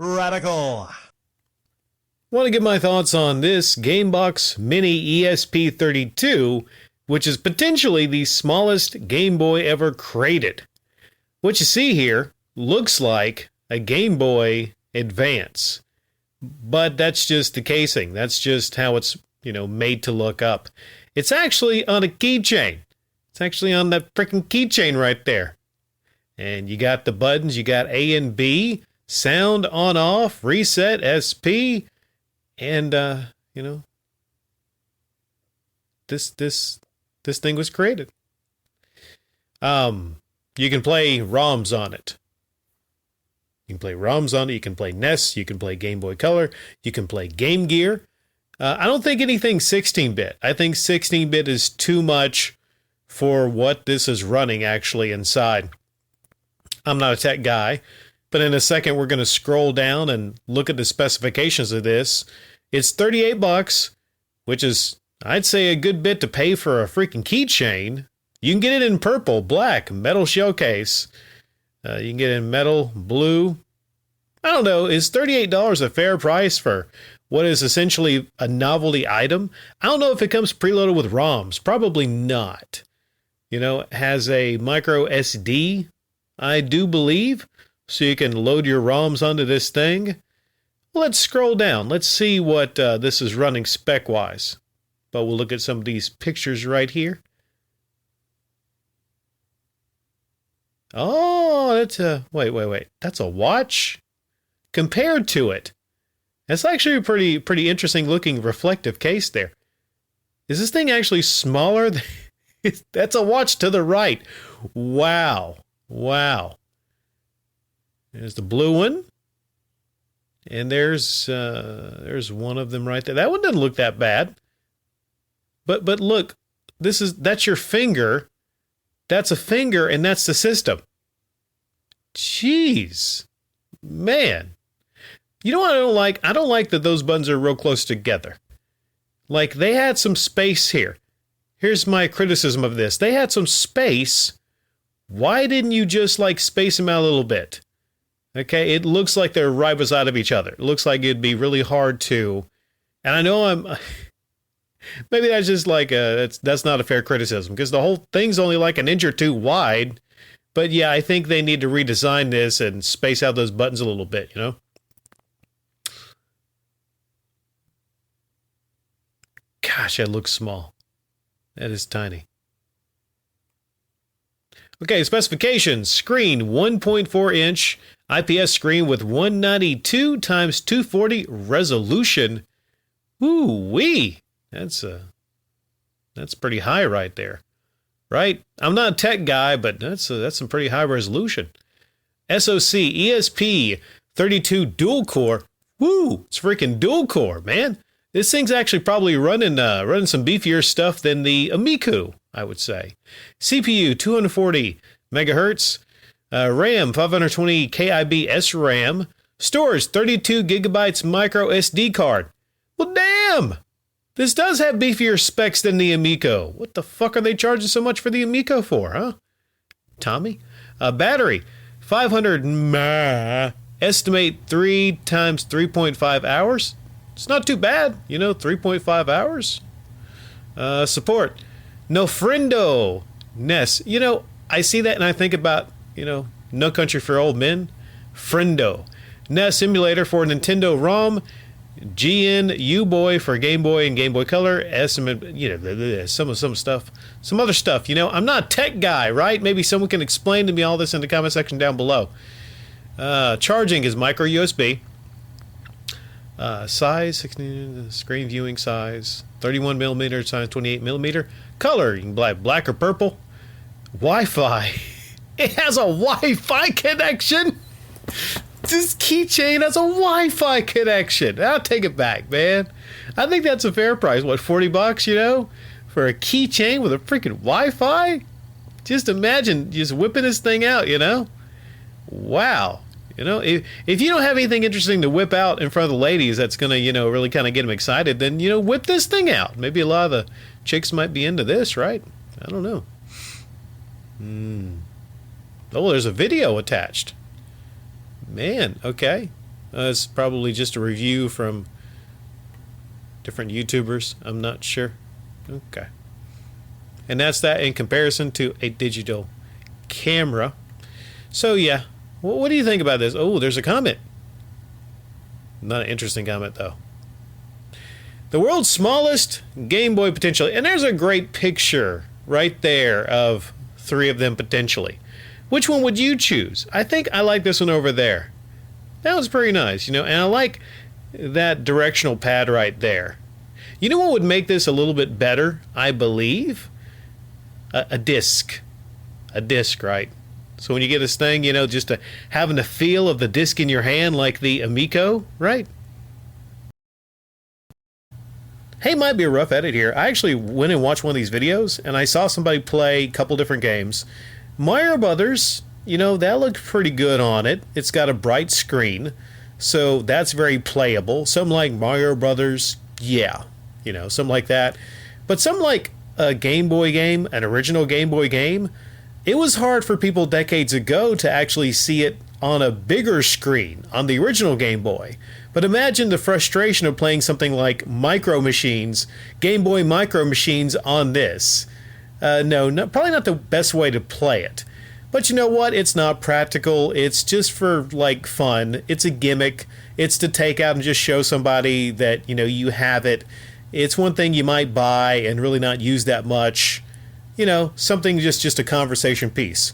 Radical. Want to give my thoughts on this GameBox Mini ESp32, which is potentially the smallest Game Boy ever created. What you see here looks like a Game Boy Advance, but that's just the casing. That's just how it's, made to look up. It's actually on a keychain. It's actually on that freaking keychain right there. And you got the buttons, you got A and B, sound on off, reset, SP, and this thing was created. You can play ROMs on it. You can play ROMs on it, you can play NES, you can play Game Boy Color, you can play Game Gear. I don't think anything 16-bit. I think 16-bit is too much for what this is running actually inside. I'm not a tech guy, but in a second we're going to scroll down and look at the specifications of this. It's $38, which is, I'd say, a good bit to pay for a freaking keychain. You can get it in purple, black, metal showcase. You can get it in metal, blue. I don't know, is $38 a fair price for what is essentially a novelty item? I don't know if it comes preloaded with ROMs. Probably not. It has a micro SD, I do believe, so you can load your ROMs onto this thing. Let's scroll down. Let's see what this is running spec-wise. But we'll look at some of these pictures right here. Oh, that's a... Wait. That's a watch? Compared to it. That's actually a pretty interesting looking reflective case there. Is this thing actually smaller? That's a watch to the right. Wow. There's the blue one. And there's one of them right there. That one doesn't look that bad. But look, that's your finger. That's a finger, and that's the system. Jeez. Man. You know what I don't like? I don't like that those buttons are real close together. Like, they had some space here. Here's my criticism of this. They had some space. Why didn't you just, space them out a little bit? Okay, it looks like they're right beside of each other. It looks like it'd be really hard to... And I know maybe that's just that's not a fair criticism, because the whole thing's only like an inch or two wide. But yeah, I think they need to redesign this and space out those buttons a little bit, Gosh, that looks small. That is tiny. Okay, specifications. Screen, 1.4-inch IPS screen with 192 x 240 resolution. Ooh-wee. That's pretty high right there. Right? I'm not a tech guy, but that's some pretty high resolution. SoC ESp32 dual core. Woo! It's freaking dual core, man. This thing's actually probably running some beefier stuff than the Amico, I would say. CPU 240 megahertz, RAM 520 KIB SRAM, storage 32 gigabytes micro SD card. Well, damn! This does have beefier specs than the Amico. What the fuck are they charging so much for the Amico for, huh? Tommy? Battery 500 mAh. Estimate 3 times 3.5 hours. It's not too bad, 3.5 hours. Support. No friendo. NES. I see that and I think about, No Country for Old Men. Friendo. NES emulator for Nintendo ROM. GN U-Boy for Game Boy and Game Boy Color. Estimate, some stuff. Some other stuff, I'm not a tech guy, right? Maybe someone can explain to me all this in the comment section down below. Charging is micro USB. Size, 16, screen viewing size, 31 millimeter times 28 millimeter. Color, you can black or purple. Wi-Fi. It has a Wi-Fi connection. This keychain has a Wi-Fi connection. I'll take it back, man. I think that's a fair price. What, $40, for a keychain with a freaking Wi-Fi? Just imagine just whipping this thing out, Wow. If you don't have anything interesting to whip out in front of the ladies that's going to, really kind of get them excited, then, whip this thing out. Maybe a lot of the chicks might be into this, right? I don't know. Oh, there's a video attached. Man, okay. It's probably just a review from different YouTubers. I'm not sure. Okay. And that's that in comparison to a digital camera. So yeah, what do you think about this? Oh, there's a comment. Not an interesting comment though. The world's smallest Game Boy potentially. And there's a great picture right there of 3 of them potentially. Which one would you choose? I think I like this one over there. That was pretty nice, and I like that directional pad right there. You know what would make this a little bit better, I believe? A disc. A disc, right? So when you get this thing, just having the feel of the disc in your hand like the Amico, right? Hey, might be a rough edit here. I actually went and watched one of these videos, and I saw somebody play a couple different games. Mario Brothers, that looked pretty good on it. It's got a bright screen, so that's very playable. Some like Mario Brothers, yeah, something like that. But some like a Game Boy game, an original Game Boy game, it was hard for people decades ago to actually see it on a bigger screen on the original Game Boy. But imagine the frustration of playing something like Micro Machines, Game Boy Micro Machines on this. No, probably not the best way to play it. But you know what? It's not practical. It's just for like fun. It's a gimmick. It's to take out and just show somebody that, you have it. It's one thing you might buy and really not use that much. Something just a conversation piece.